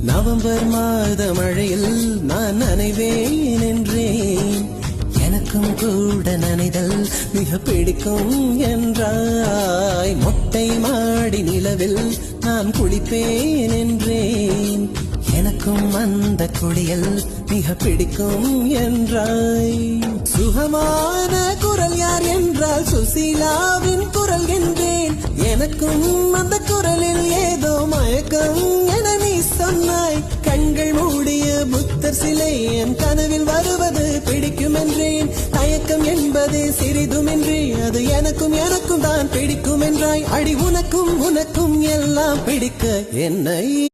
November மாத மழையில் நான் நனைவேன் என்றேன். எனக்கும் கூட நனைதல் மிக பிடிக்கும் என்றாய். மொட்டை மாடி நிலவில் நான் குளிப்பேன் என்றேன். எனக்கும் அந்த குளியல் மிக பிடிக்கும் என்றாய். சுகமான குரல் யார் என்றால் சுசீலாவின் குரல் என்றேன். எனக்கும் அந்த குரலில் ஏதோ மயக்கம் என நீ சொன்னாய். கண்கள் மூடிய புத்தர் சிலை என் கனவில் வருவது பிடிக்கும் என்றேன். தயக்கம் என்பது சிறிதுமின்றி அது எனக்கும் தான் பிடிக்கும் என்றாய். அடி உனக்கும் எல்லாம் பிடிக்க என்னை